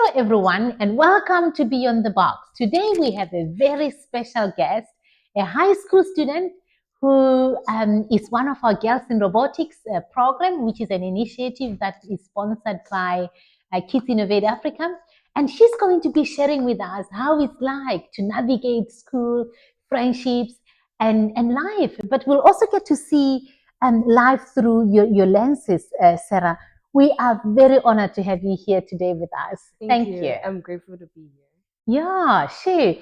Hello, everyone, and welcome to Beyond the Box. Today, we have a very special guest, a high school student who is one of our Girls in Robotics program, which is an initiative that is sponsored by Kids Innovate Africa. And she's going to be sharing with us how it's like to navigate school, friendships, and life. But we'll also get to see life through your lenses, Sarah. We are very honored to have you here today with us. Thank you. I'm grateful to be here. Yeah, sure.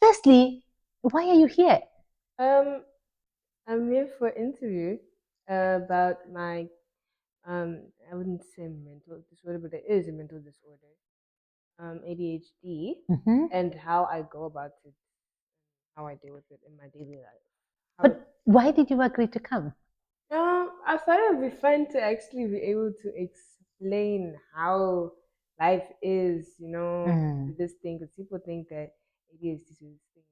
Firstly, why are you here? I'm here for an interview about my I wouldn't say mental disorder, but it is a mental disorder, ADHD, Mhm. and how I go about it, how I deal with it in my daily life. But why did you agree to come? I thought it would be fun to actually be able to explain how life is, with this thing, because people think that ADHD is this thing.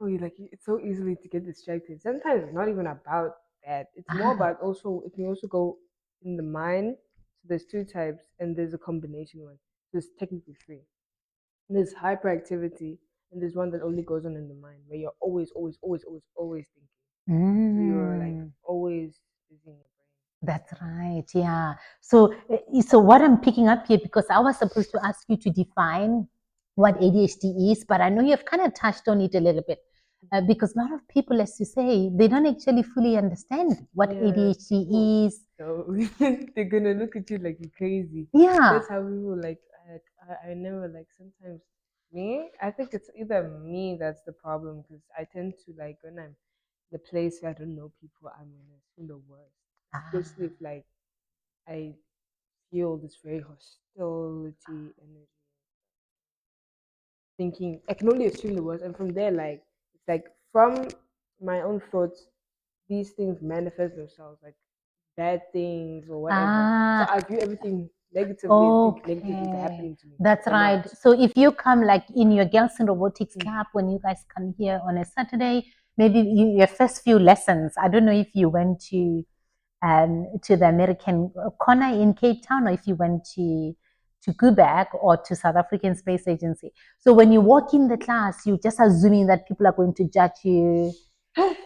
Oh, you like it's so easily to get distracted. Sometimes it's not even about that. It's more about also it can also go in the mind. So there's two types, and there's a combination one. There's technically three. There's hyperactivity, and there's one that only goes on in the mind, where you're always thinking. So you're like always busy in your brain. That's right. Yeah. So what I'm picking up here, because I was supposed to ask you to define what ADHD is, but I know you've kind of touched on it a little bit. Because a lot of people, as you say, they don't actually fully understand what ADHD is. So they're gonna look at you like you're crazy. Yeah. That's how people like. I never like. Sometimes me, I think it's either me that's the problem because I tend to like when I'm the place where I don't know people, I'm gonna feel the worst. Especially if like I feel this very hostility energy, thinking I can only assume the worst, and from there, like it's like from my own thoughts, these things manifest themselves like bad things or whatever. So I view everything negatively and think negative things are happening to me. That's right. So if you come like in your Girls in Robotics camp, when you guys come here on a Saturday, maybe your first few lessons, I don't know if you went to the American corner in Cape Town, or if you went to Quebec or to South African Space Agency. So when you walk in the class, you're just assuming that people are going to judge you.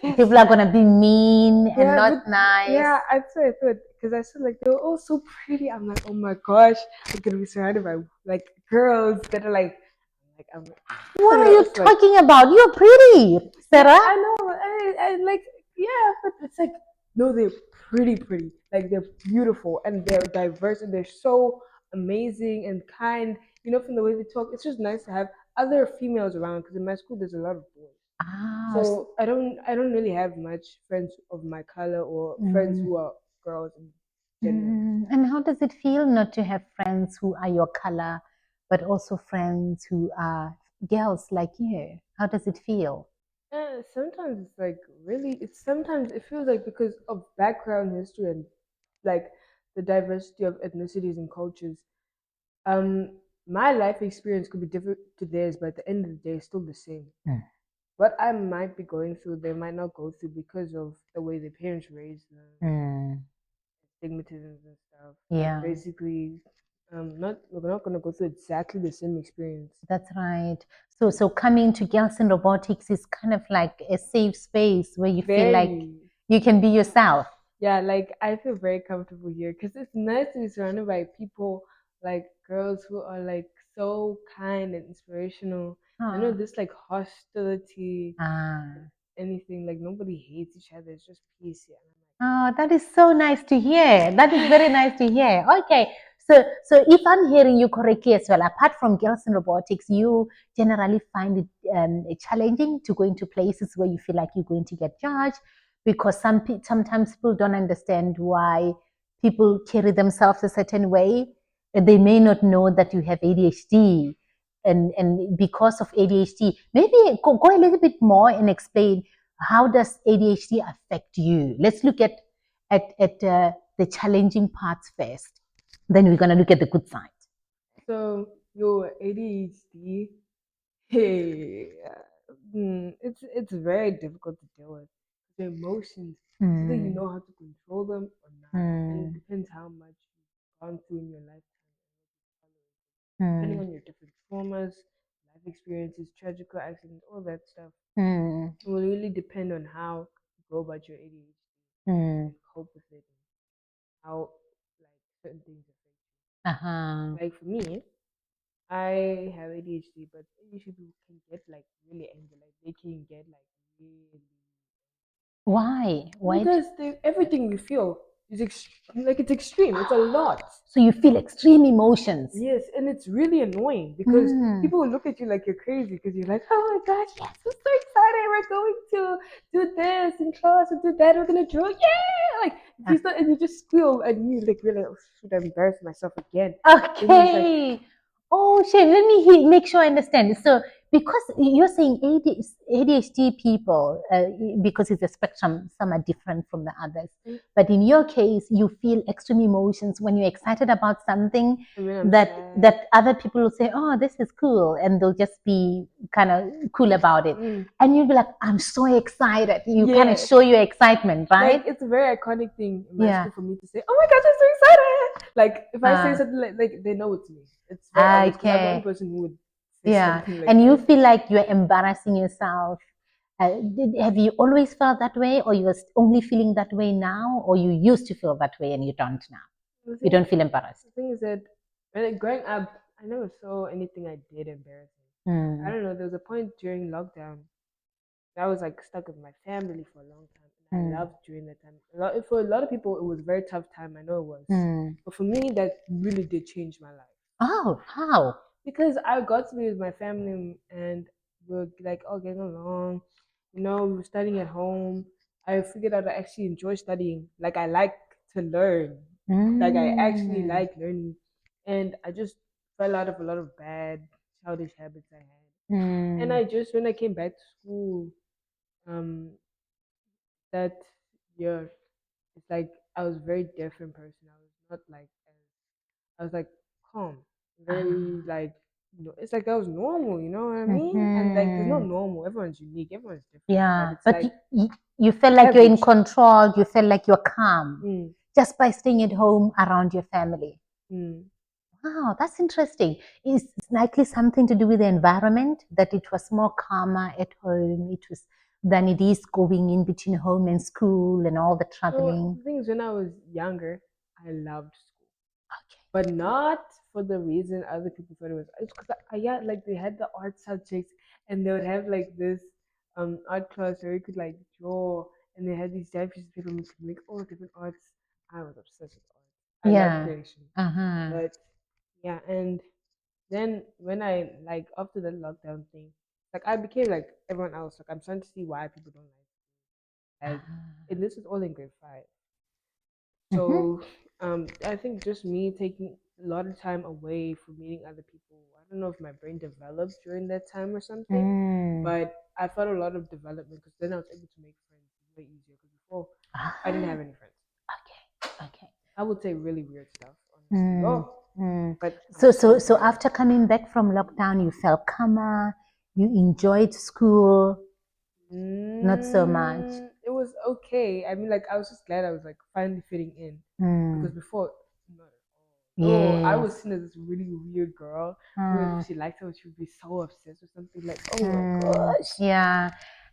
People are going to be mean and not nice. Yeah, I thought because I saw like they were all so pretty. I'm like, oh my gosh, I'm gonna be surrounded by like girls that are like I'm like, what are you talking about? You're pretty, Sarah. I know. I like yeah, but it's like no, they're pretty. Like they're beautiful and they're diverse and they're so amazing and kind. From the way they talk, it's just nice to have other females around because in my school there's a lot of boys. So I don't really have much friends of my color or friends who are girls in general. And how does it feel not to have friends who are your color, but also friends who are girls like you? How does it feel? Sometimes it's like really. It's sometimes it feels like because of background history and like the diversity of ethnicities and cultures. My life experience could be different to theirs, but at the end of the day, it's still the same. What I might be going through, they might not go through because of the way their parents raised them, stigmatisms and stuff. Yeah. Basically, we're not gonna go through exactly the same experience. That's right. So coming to Girls in Robotics is kind of like a safe space where you feel like you can be yourself. Yeah, like I feel very comfortable here because it's nice to be surrounded by people like girls who are like so kind and inspirational. I know this like hostility, anything like nobody hates each other. It's just peace here. Oh, that is so nice to hear. That is very nice to hear. Okay. So if I'm hearing you correctly as well, apart from Girls in Robotics, you generally find it challenging to go into places where you feel like you're going to get judged because sometimes people don't understand why people carry themselves a certain way. They may not know that you have ADHD. And because of ADHD, maybe go a little bit more and explain how does ADHD affect you? Let's look at the challenging parts first. Then we're gonna look at the good side. So your ADHD, hey, it's very difficult to deal with. The emotions, either you know how to control them or not, and it depends how much you've gone through in your lifetime. depending on your different traumas, life experiences, tragical accidents, all that stuff. It will really depend on how you go about your ADHD and cope with it, and how like certain things affect you. Like for me, I have ADHD, but ADHD people can get like really angry. Like they can get like really. Why? Because everything you feel is like it's extreme. It's a lot. So you feel extreme emotions. Yes, and it's really annoying because people will look at you like you're crazy because you're like, oh my gosh, yes, I'm so excited. We're going to do this in class and do that. We're gonna draw, yeah! Like you start and you just squeal and you like really, oh, should I embarrass myself again? Okay. Oh shit, let me make sure I understand. So because you're saying ADHD people, because it's a spectrum, some are different from the others. But in your case, you feel extreme emotions when you're excited about something that other people will say, oh, this is cool. And they'll just be kind of cool about it. And you'll be like, I'm so excited. You kind of show your excitement, right? Like it's a very iconic thing in my school for me to say, oh my gosh, I'm so excited. Like if I say something like they know it's me. It's very obvious because I'm one person who would say something like and you feel like you're embarrassing yourself. Have you always felt that way, or you're only feeling that way now, or you used to feel that way and you don't now? You don't feel embarrassed. The thing is that when growing up, I never saw anything I did embarrassing. I don't know. There was a point during lockdown I was like stuck with my family for a long time, and I loved during that time. For a lot of people, it was a very tough time. I know it was, but for me, that really did change my life. Oh, how? Because I got to be with my family, and we were like all getting along. You know, we were studying at home. I figured out I actually enjoy studying. Like I like to learn. Like I actually like learning, and I just fell out of a lot of bad childish habits I had. And I just when I came back to school, that year, it's like I was a very different person. I was not like I was like calm, very like it's like I was normal. You know what I mean? And like there's no normal. Everyone's unique. Everyone's different. Yeah, but it's but you felt like you're in control. You felt like you're calm just by staying at home around your family. Wow, that's interesting. Is likely something to do with the environment, that it was more calmer at home than it is going in between home and school and all the traveling? The thing is, when I was younger, I loved school. Okay. But not for the reason other people thought it was. It's because like they had the art subjects and they would have like this art class where you could like draw, and they had these diapers people could make all different arts. I was obsessed with art. I love creation. But yeah, and then when I like after the lockdown thing, like I became like everyone else. Like I'm starting to see why people don't like, and this is all in grade 5. So I think just me taking a lot of time away from meeting other people. I don't know if my brain developed during that time or something, but I felt a lot of development because then I was able to make friends way easier. Because before I didn't have any friends. Okay. I would say really weird stuff, honestly. But so after coming back from lockdown, you felt calmer. You enjoyed school. Not so much. It was okay. I mean, like I was just glad I was like finally fitting in because before, not at all. Oh, I was seen as this really weird girl who, if she liked her, she would be so obsessed with something. Like, oh my gosh. Yeah,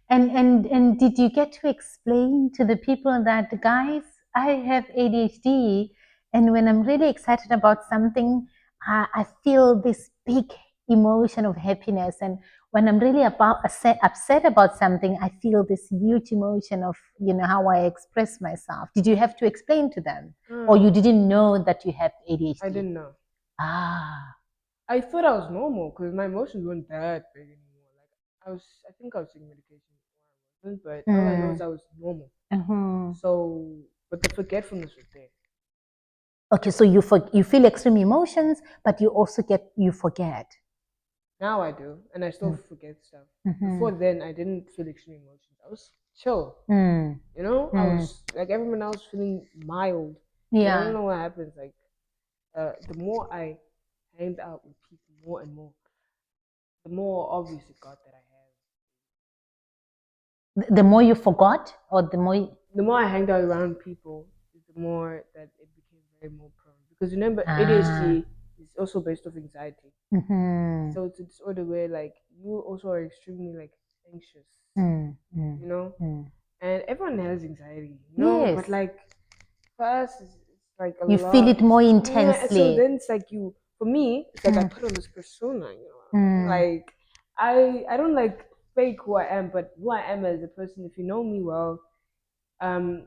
and did you get to explain to the people that, guys, I have ADHD, and when I'm really excited about something, I feel this big emotion of happiness, and when I'm really upset about something, I feel this huge emotion of how I express myself. Did you have to explain to them, or you didn't know that you have ADHD? I didn't know. I thought I was normal because my emotions weren't that big anymore. Like I think I was taking medication before I wasn't, but all I know is I was normal. So, but the forgetfulness was there. Okay, so you feel extreme emotions, but you also forget. Now I do, and I still forget stuff. Before then, I didn't feel extreme emotions. I was chill. You know, I was like everyone else, feeling mild. Yeah. I don't know what happens. Like, the more I hanged out with people more and more, the more obvious it got that I have. The more you forgot, or the more I hanged out around people, the more that it became very more prone. Because remember, ADHD is is also based off anxiety. Mm-hmm. So it's a disorder where like you also are extremely like anxious, Mm-hmm. you know, Mm. and everyone has anxiety, Yes. but like for us, it's like a You feel it lot. more Yeah, so intensely. then it's like for me, it's like I Mm. put on this persona, Mm. like I don't like fake who I am, but who I am as a person. If you know me well, um,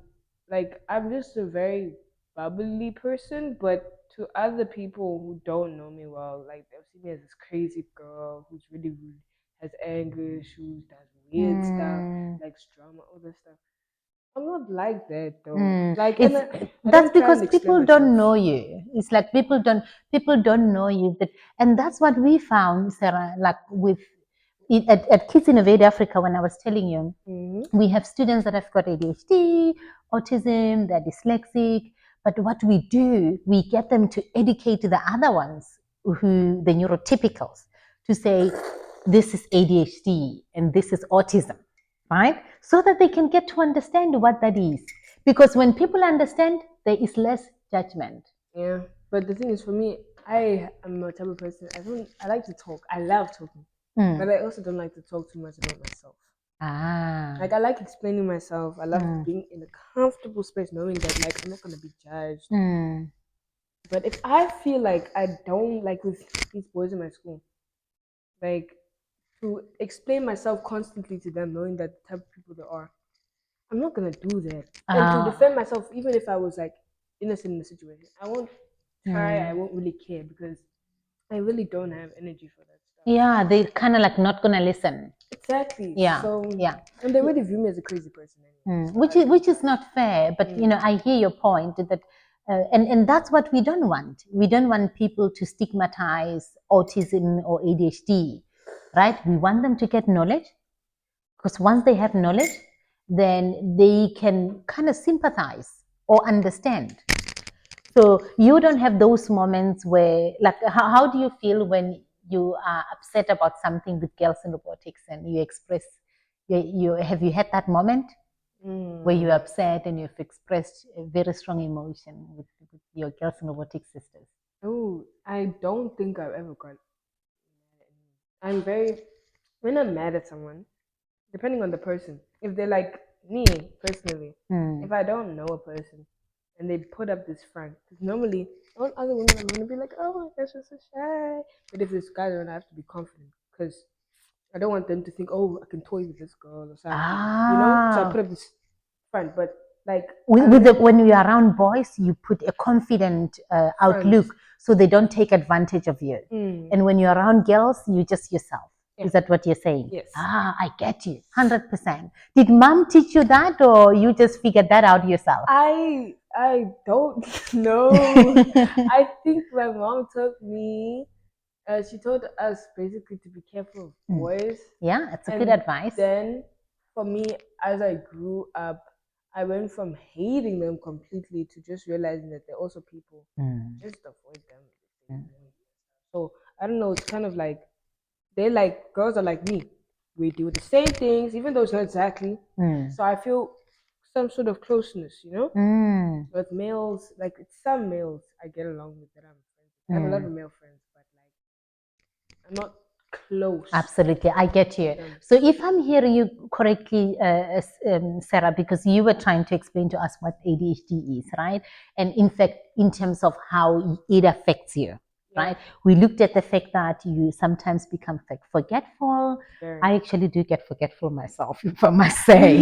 like I'm just a very bubbly person, but to other people who don't know me well, like they'll see me as this crazy girl who's really rude, has anger issues, does weird stuff, Mm. likes drama, all this stuff. I'm not like that though. Mm. Like, and It's I that's don't try because and explain people don't myself. know you. It's like people don't know you. And that's what we found, Sarah. Like with it, at Kids Innovate Africa, when I was telling you, Mm-hmm. we have students that have got ADHD, autism, they're dyslexic. But what we do, we get them to educate the other ones, the neurotypicals, to say this is ADHD and this is autism, right? So that they can get to understand what that is. Because when people understand, there is less judgment. Yeah, but the thing is, for me, I am a type of person. I like to talk. I love talking, but I also don't like to talk too much about myself. Ah. Like I like explaining myself. I love being in a comfortable space, knowing that like I'm not gonna be judged. But if I feel like I don't like with these boys in my school, like to explain myself constantly to them, knowing that the type of people they are, I'm not gonna do that. And to defend myself, even if I was like innocent in the situation, I won't try. I won't really care because I really don't have energy for that stuff. Yeah, they kind of like not gonna listen. Exactly. Yeah, So yeah. and they really view me as a crazy person anyway. So Which is not fair. But I hear your point that, and that's what we don't want. We don't want people to stigmatize autism or ADHD, right? We want them to get knowledge, because once they have knowledge, then they can kind of sympathize or understand. So you don't have those moments where, like, how do you feel when you are upset about something with girls in robotics and you express, have you had that moment where you're upset and you've expressed a very strong emotion with your girls in robotics sisters? Oh, I don't think I've ever got. I'm very when I'm mad at someone, depending on the person. If they're like me personally, if I don't know a person and they put up this front, because normally all other women are gonna be like, "Oh my gosh, you're so shy," but if this guy, then I have to be confident because I don't want them to think, "Oh, I can toy with this girl or something," So I put up this front, but like When you're around boys, you put a confident outlook so they don't take advantage of you. And when you're around girls, you just yourself. Yeah. Is that what you're saying? Yes. I get you, 100%. Did mom teach you that, or you just figured that out yourself? I don't know. I think my mom taught me. She told us basically to be careful of boys. Yeah, it's a good advice. Then, for me, as I grew up, I went from hating them completely to just realizing that they're also people. Just avoid them. So I don't know. It's kind of like girls are like me. We do the same things, even though it's not exactly. So I feel some sort of closeness, With males, like it's some males I get along with that I'm friends with. I have a lot of male friends, but like I'm not close. Absolutely, I get you. So if I'm hearing you correctly, Sarah, because you were trying to explain to us what ADHD is, right? And in fact, in terms of how it affects you, right? We looked at the fact that you sometimes become forgetful. I actually do get forgetful myself, if I must say.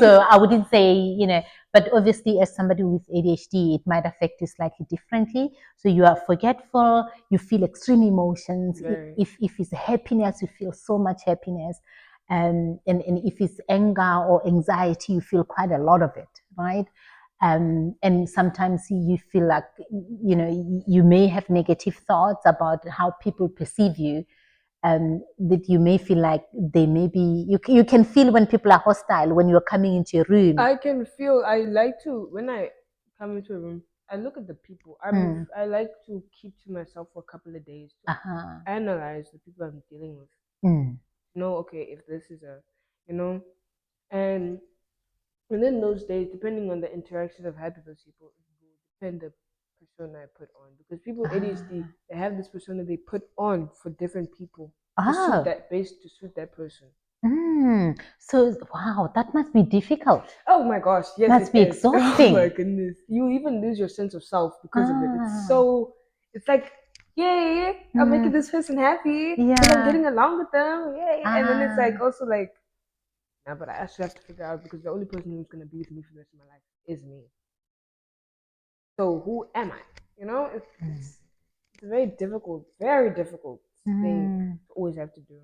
So I wouldn't say, but obviously as somebody with ADHD, it might affect you slightly differently. So you are forgetful, you feel extreme emotions. If it's happiness, you feel so much happiness. And if it's anger or anxiety, you feel quite a lot of it, right? And sometimes you feel like, you may have negative thoughts about how people perceive you. That you may feel like they may be, you can feel when people are hostile when you're coming into a room. I can feel, I like to, when I come into a room, I look at the people. I like to keep to myself for a couple of days to analyze the people I'm dealing with. Okay, if this is and in those days, depending on the interactions I've had with those people, it will depend persona I put on, because people with ADHD, they have this persona they put on for different people to suit that person. So wow, that must be difficult. Oh my gosh, yes, Must be exhausting. Oh my goodness, you even lose your sense of self because of it. It's like, yay, I'm making this person happy, because I'm getting along with them, yay. And then it's like also like, nah, but I actually have to figure out, because the only person who's gonna be with me for the rest of my life is me. So who am I? It's a very difficult thing to always have to do.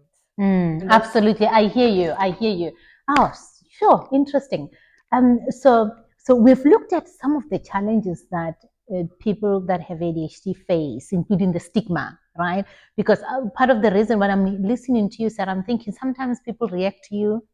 Absolutely, I hear you. Oh, sure, interesting. So we've looked at some of the challenges that people that have ADHD face, including the stigma, right? Because part of the reason when I'm listening to you, Sarah, I'm thinking sometimes people react to you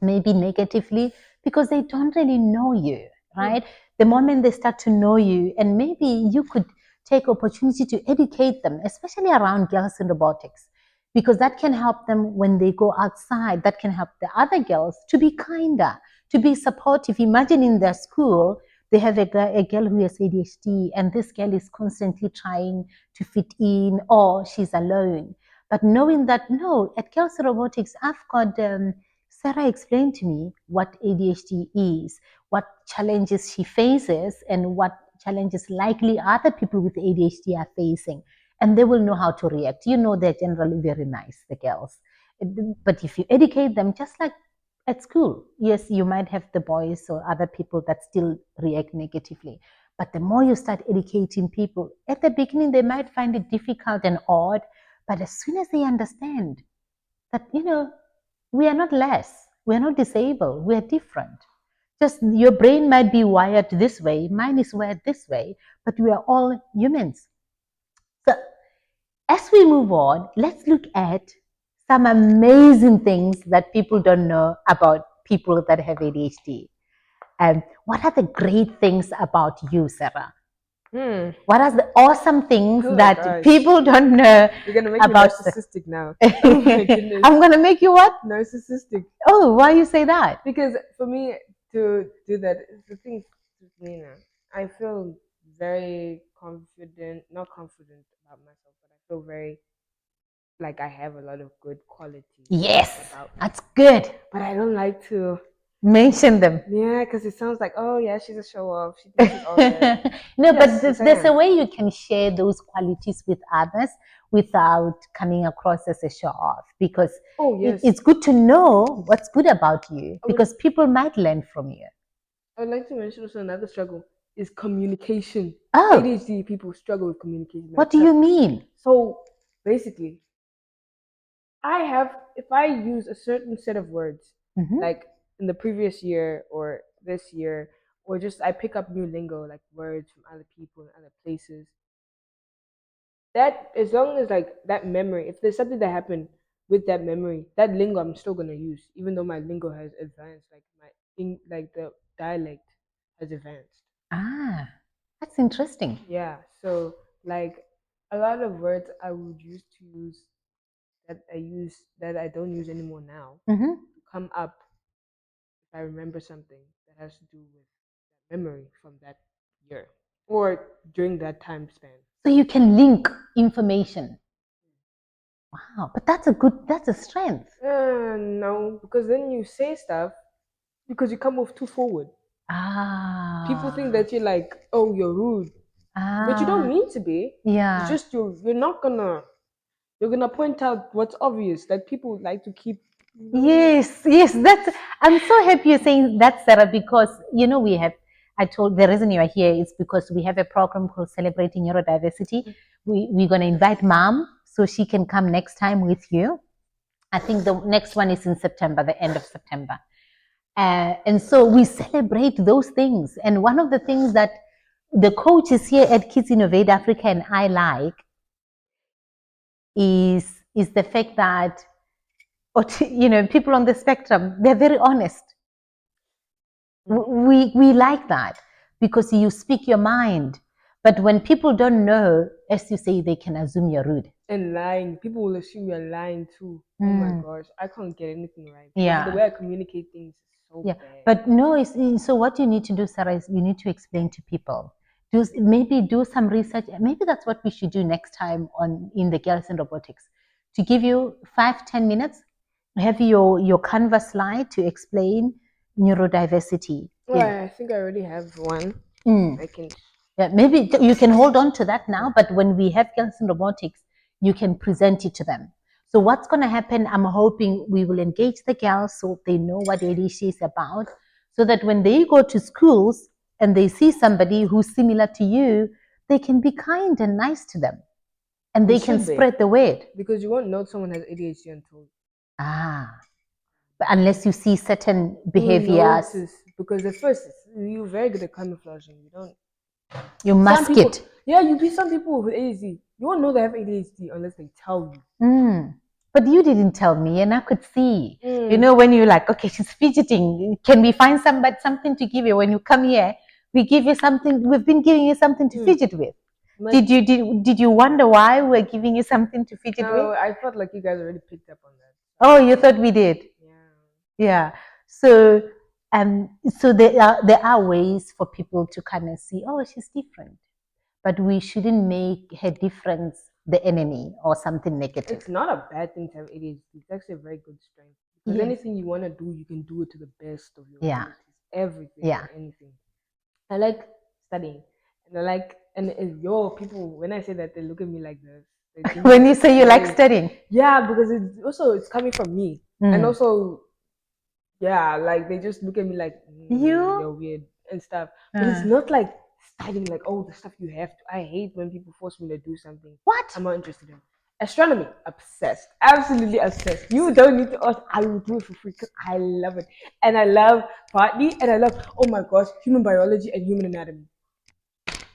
maybe negatively because they don't really know you, right? The moment they start to know you, and maybe you could take opportunity to educate them, especially around girls in robotics, because that can help them when they go outside. That can help the other girls to be kinder, to be supportive. Imagine in their school, they have a girl who has ADHD, and this girl is constantly trying to fit in, or she's alone. But knowing that, no, at Girls in Robotics, I've got Sarah explained to me what ADHD is, what challenges she faces, and what challenges likely other people with ADHD are facing. And they will know how to react. They're generally very nice, the girls. But if you educate them, just like at school, yes, you might have the boys or other people that still react negatively. But the more you start educating people, at the beginning, they might find it difficult and odd. But as soon as they understand that, we are not less, we are not disabled, we are different. Just your brain might be wired this way, mine is wired this way, but we are all humans. So as we move on, let's look at some amazing things that people don't know about people that have ADHD. What are the great things about you, Sarah? What are the awesome things that people don't know You're gonna make about me narcissistic now. Oh my goodness. I'm gonna make you what? Narcissistic. Oh, why you say that? Because for me to do that, the thing with me now, I feel very confident, not confident about myself, but I feel very like I have a lot of good qualities. Yes, that's good. But I don't like to mention them. Yeah, because it sounds like, oh yeah, she's a show off. She thinks she's all that. No, yes, but there's a way you can share those qualities with others without coming across as a show off, because it's good to know what's good about you, because people might learn from you. I would like to mention also another struggle is communication. ADHD people struggle with communication. What do you mean? So basically, if I use a certain set of words, like in the previous year or this year, or just I pick up new lingo, like words from other people and other places, that as long as like that memory, if there's something that happened with that memory, that lingo I'm still gonna use, even though my lingo has advanced, like the dialect has advanced. That's interesting. Yeah, so like a lot of words I would used to use that I don't use anymore now come up if I remember something that has to do with that memory from that year or during that time span. So you can link information. Wow, but that's a strength. No, because then you say stuff because you come off too forward. People think that you're like, oh, you're rude, but you don't mean to be. Yeah, it's just you're gonna point out what's obvious that people like to keep. Yes, I'm so happy you're saying that, Sarah, because the reason you are here is because we have a program called Celebrating Neurodiversity. We're going to invite Mom so she can come next time with you. I think the next one is in September, the end of September. And so we celebrate those things. And one of the things that the coaches here at Kids Innovate Africa and I like is the fact that people on the spectrum, they're very honest. We like that because you speak your mind. But when people don't know, as you say, they can assume you're rude. And lying. People will assume you're lying too. Oh my gosh, I can't get anything right. Yeah. The way I communicate things is so bad. But no, so what you need to do, Sarah, is you need to explain to people. maybe do some research. Maybe that's what we should do next time in the Girls in Robotics. To give you 5-10 minutes, have your Canva slide to explain neurodiversity. Well, I think I already have one. I can. Yeah, maybe you can hold on to that now, but when we have Girls in Robotics, you can present it to them. So what's going to happen, I'm hoping we will engage the girls so they know what ADHD is about, so that when they go to schools and they see somebody who's similar to you, they can be kind and nice to them. And they can spread the word. Because you won't know someone has ADHD until. But unless you see certain behaviors. Because at first, you're very good at camouflaging. You don't. You mask it. Yeah, you be some people with ADHD. You won't know they have ADHD unless they tell you. But you didn't tell me, and I could see. You know, when you're like, okay, she's fidgeting. Can we find something to give you? When you come here, we give you something. We've been giving you something to fidget with. Did you wonder why we're giving you something to fidget with? No, I felt like you guys already picked up on that. Oh, you thought we did? Yeah. So there are ways for people to kind of see, oh, she's different. But we shouldn't make her difference the enemy or something negative. It's not a bad thing to have ADHD. It's actually a very good strength. Because anything you want to do, you can do it to the best of your abilities. Everything, anything. I like studying. And I like, people, when I say that, they look at me like this. When you say you like studying? Yeah, because it's coming from me. And also, like they just look at me like, you're weird and stuff. But it's not like studying like, oh, the stuff you have to. I hate when people force me to do something. What? I'm not interested in. Astronomy, obsessed. Absolutely obsessed. You don't need to ask. I will do it for free because I love it. And I love botany and I love, oh my gosh, human biology and human anatomy.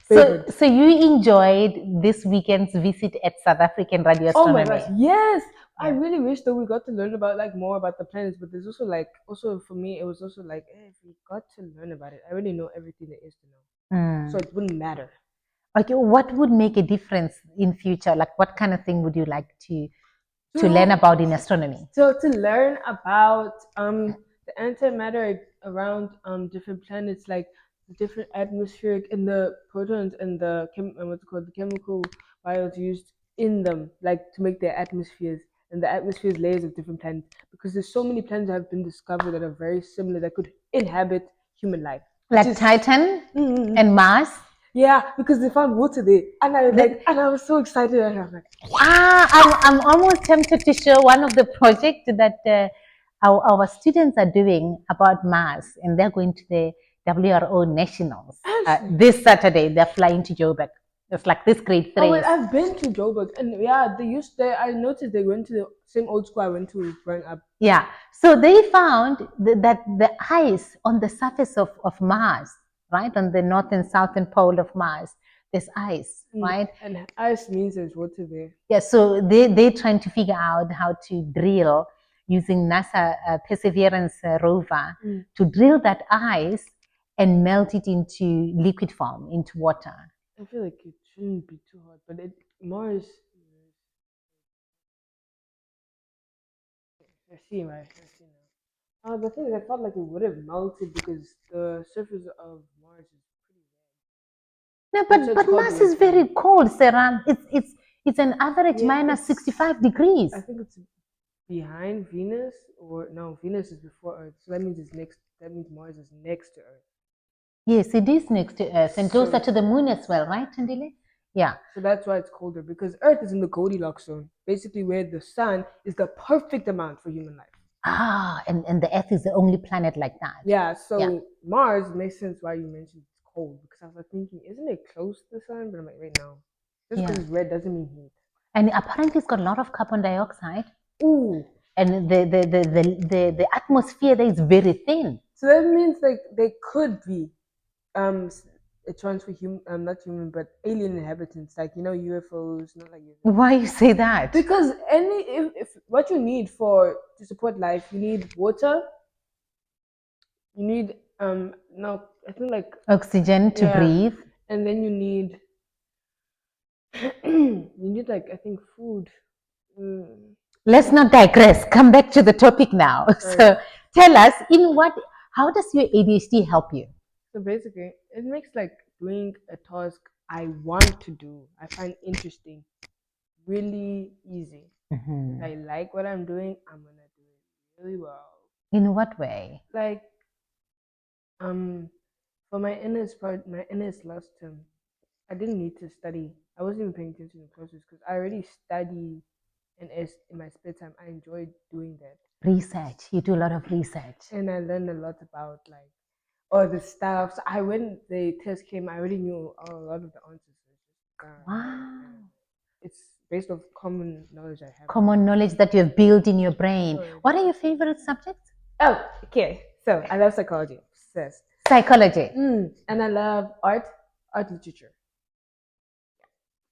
So you enjoyed this weekend's visit at South African Radio Astronomy? Oh my gosh, yes! I really wish that we got to learn about more about the planets, but there's also for me, it was also like, if we got to learn about it, I already know everything there is to know. So it wouldn't matter. Okay, what would make a difference in future? Like, what kind of thing would you like to learn about in astronomy? So to learn about the antimatter around different planets, like the different atmospheric and the protons and the chemical bios used in them, like to make their atmospheres and the atmospheres layers of different planets, because there's so many planets that have been discovered that are very similar that could inhabit human life, like Titan and Mars. Yeah, because they found water there, and I was so excited. And I was like, I'm almost tempted to show one of the projects that our students are doing about Mars, and they're going to the WRO Nationals this Saturday. They're flying to Joburg. It's like this grade 3. Oh, wait, I've been to Joburg, and I noticed they went to the same old school I went to growing up. Yeah, so they found that the ice on the surface of Mars, right, on the north and southern pole of Mars, there's ice, right? And ice means there's water there. Yeah, so they're trying to figure out how to drill using NASA Perseverance rover to drill that ice and melt it into liquid form, into water. I feel like it shouldn't be too hot, but Mars. I see now. The thing is, I felt like it would have melted because the surface of Mars is pretty red. No, but Mars is very cold, Sarah. It's an average minus 65 degrees. I think it's behind Venus, or no, Venus is before Earth. So that means it's next. That means Mars is next to Earth. Yes, it is next to Earth and closer to the moon as well, right, Tandile? Yeah. So that's why it's colder, because Earth is in the Goldilocks zone, basically where the sun is the perfect amount for human life. And the Earth is the only planet like that. Yeah, so Mars makes sense why you mentioned it's cold, because I was like thinking, isn't it close to the sun? But I'm like, wait, no. Just because it's red doesn't mean heat. And apparently it's got a lot of carbon dioxide. Ooh. And the atmosphere there is very thin. So that means like they could be a transfer not human, but alien inhabitants, like UFOs, not like UFOs. Why you say that? Because if what you need to support life, you need water. You need I think like oxygen to breathe, and then you need like I think food. Let's not digress. Come back to the topic now. Right. So tell us, how does your ADHD help you? So basically, it makes like doing a task I want to do, I find interesting, really easy. If I like what I'm doing, I'm gonna do it really well. In what way? Like, for my NS last term, I didn't need to study. I wasn't even paying attention to classes because I already study NS in my spare time. I enjoyed doing that. Research. You do a lot of research. And I learned a lot about like all the stuff. So when the test came, I already knew a lot of the answers. Wow. It's based off common knowledge I have. Common knowledge that you've built in your brain. What are your favorite subjects? Oh, okay. So I love psychology. Obsessed. Psychology. And I love art literature.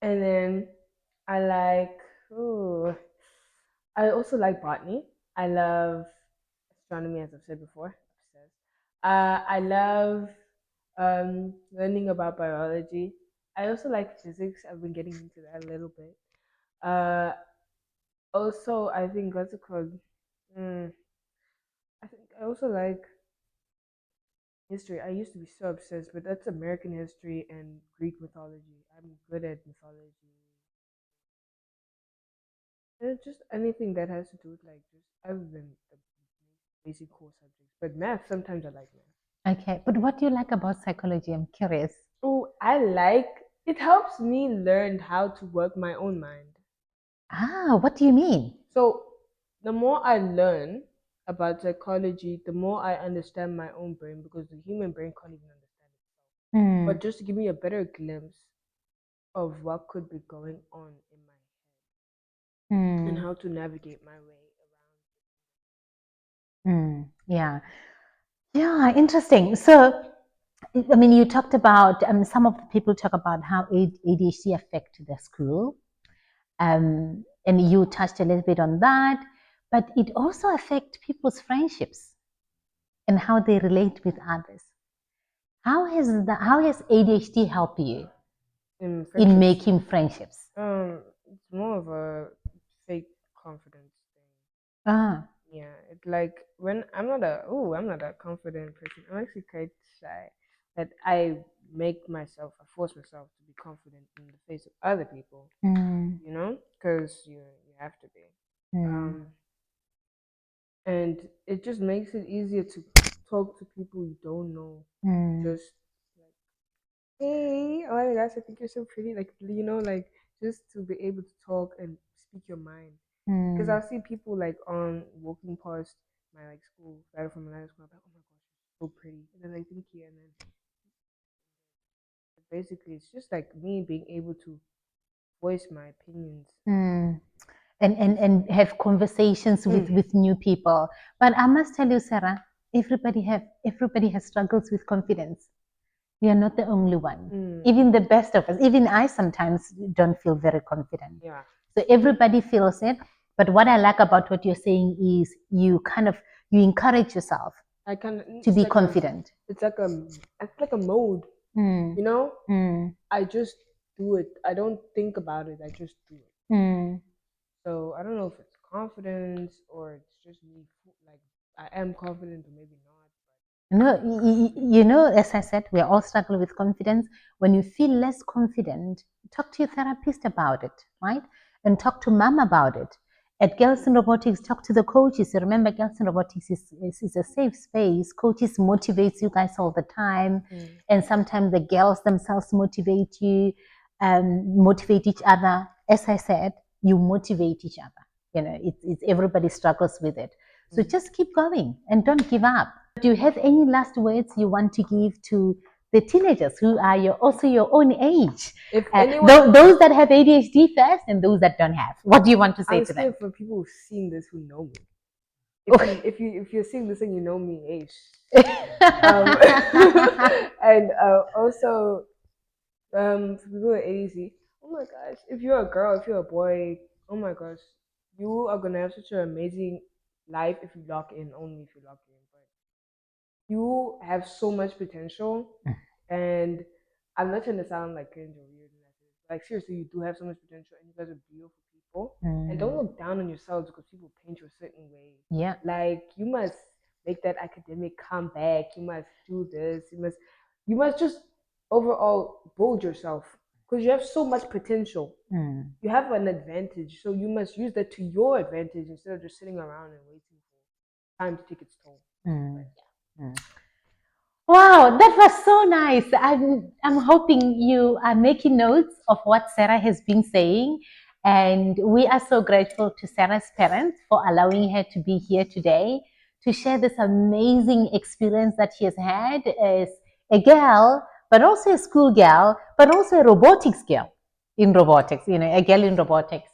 And then I also like botany. I love astronomy, as I've said before. Obsessed. I love learning about biology. I also like physics. I've been getting into that a little bit. Also, I think what's it called? I think I also like history. I used to be so obsessed, but that's American history and Greek mythology. I'm good at mythology. And just anything that has to do with like just other than the basic core subjects. But math, sometimes I like math. Okay, but what do you like about psychology? I'm curious. Oh, it helps me learn how to work my own mind. What do you mean? So the more I learn about psychology, the more I understand my own brain because the human brain can't even understand itself. But just to give me a better glimpse of what could be going on in my head and how to navigate my way around. Yeah, interesting. So, I mean, you talked about some of the people talk about how ADHD affect the school, and you touched a little bit on that. But it also affects people's friendships and how they relate with others. How has ADHD helped you in making friendships? It's more of a fake confidence thing. Yeah, it's like when I'm not a confident person. I'm actually quite shy. That I force myself to be confident in the face of other people. You know, because you have to be. And it just makes it easier to talk to people you don't know. Just like, hey, oh my gosh, I think you're so pretty. Like, you know, like just to be able to talk and speak your mind. Because I'll see people like on walking past my like school, right from my school, I'm like, oh my gosh, so pretty. And then I think here and then basically it's just like me being able to voice my opinions. And have conversations with new people. But I must tell you, Sarah, everybody has struggles with confidence. We are not the only one. Even the best of us, even I sometimes don't feel very confident. Yeah. So everybody feels it. But what I like about what you're saying is you encourage yourself to be confident. It's like a mode. You know? I just do it. I don't think about it. I just do it. So I don't know if it's confidence or it's just me. Like I am confident or maybe not. No, as I said, we all struggle with confidence. When you feel less confident, talk to your therapist about it, right? And talk to mom about it. At Girls in Robotics, talk to the coaches. Remember, Girls in Robotics is a safe space. Coaches motivate you guys all the time. And sometimes the girls themselves motivate you, motivate each other. As I said, you motivate each other. You know, it's everybody struggles with it. So just keep going and don't give up. Do you have any last words you want to give to the teenagers who are also your own age? If anyone, those that have ADHD first and those that don't have. What do you want to say to them? For people who've seen this who know me. If you're seeing this and you know me, age. And also for people with ADHD, oh my gosh, if you're a girl, if you're a boy, oh my gosh, you are gonna have such an amazing life if you lock in, only if you lock in. But you have so much potential, and I'm not trying to sound like cringe or weird. Like seriously, you do have so much potential, and you guys are beautiful people. And don't look down on yourselves because people paint you a certain way. Yeah. Like you must make that academic comeback. You must do this. You must just overall build yourself, because you have so much potential. Mm. You have an advantage, so you must use that to your advantage instead of just sitting around and waiting for time to take its toll. Mm. Mm. Wow, that was so nice. I'm hoping you are making notes of what Sarah has been saying. And we are so grateful to Sarah's parents for allowing her to be here today to share this amazing experience that she has had as a girl, but also a school girl, but also a robotics girl in robotics, a girl in robotics.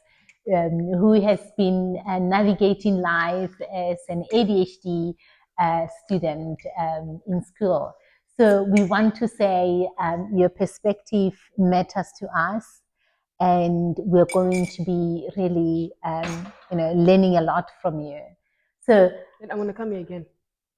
Who has been navigating life as an ADHD student in school. So we want to say your perspective matters to us, and we're going to be really, learning a lot from you. So, And I want to come here again.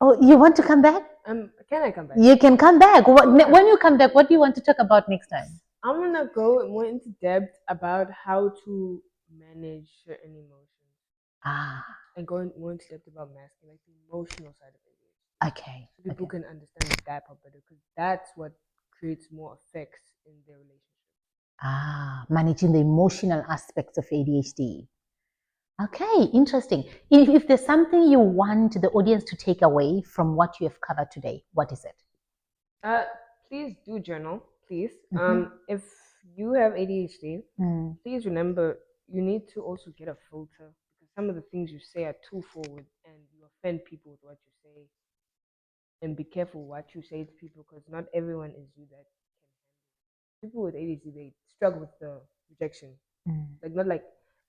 oh, you want to come back? Can I come back? You can come back. When you come back, what do you want to talk about next time? I'm gonna go more into depth about how to manage certain emotions. And going more into depth about masking, like the emotional side of it. Okay. So people can understand that part better, because that's what creates more effects in their relationship. Managing the emotional aspects of ADHD. Okay, interesting. If there's something you want the audience to take away from what you have covered today, what is it? Please do journal, please. If you have ADHD, please remember you need to also get a filter, because some of the things you say are too forward and you offend people with what you say. And be careful what you say to people, because not everyone is you that can handle. People with ADHD, they struggle with the rejection, like not like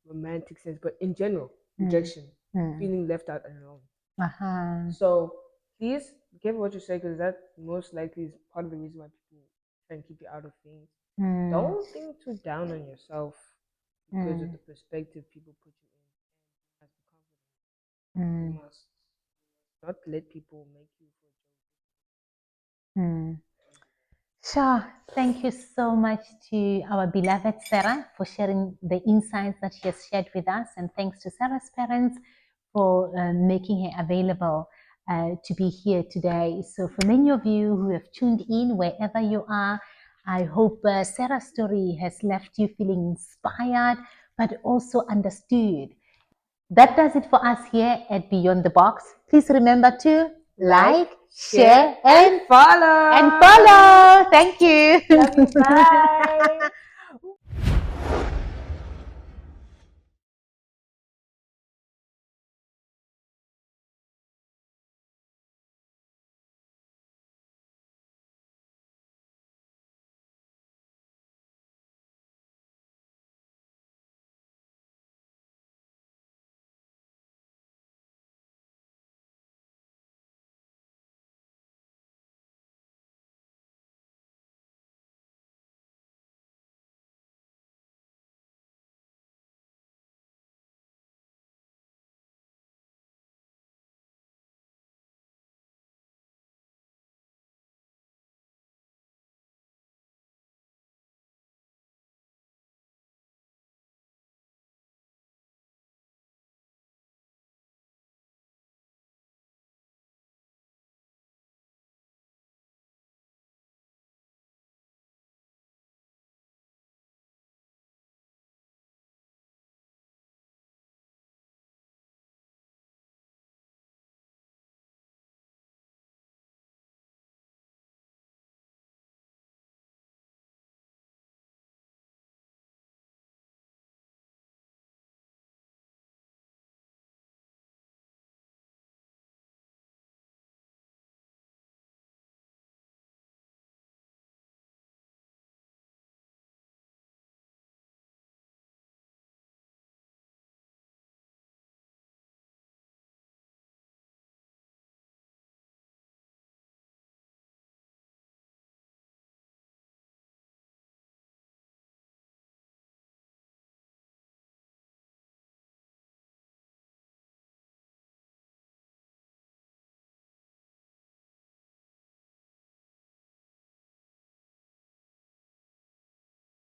romantic sense, but in general, rejection, feeling left out and alone. So please be careful what you say, because that most likely is part of the reason why people try and keep you out of things. Don't think too down on yourself because of the perspective people put you in. You must not let people make you feel judged. Sure. Thank you so much to our beloved Sarah for sharing the insights that she has shared with us. And thanks to Sarah's parents for making her available to be here today. So for many of you who have tuned in, wherever you are, I hope Sarah's story has left you feeling inspired, but also understood. That does it for us here at Beyond the Box. Please remember to like, share, and follow. Thank you. Love you. Bye.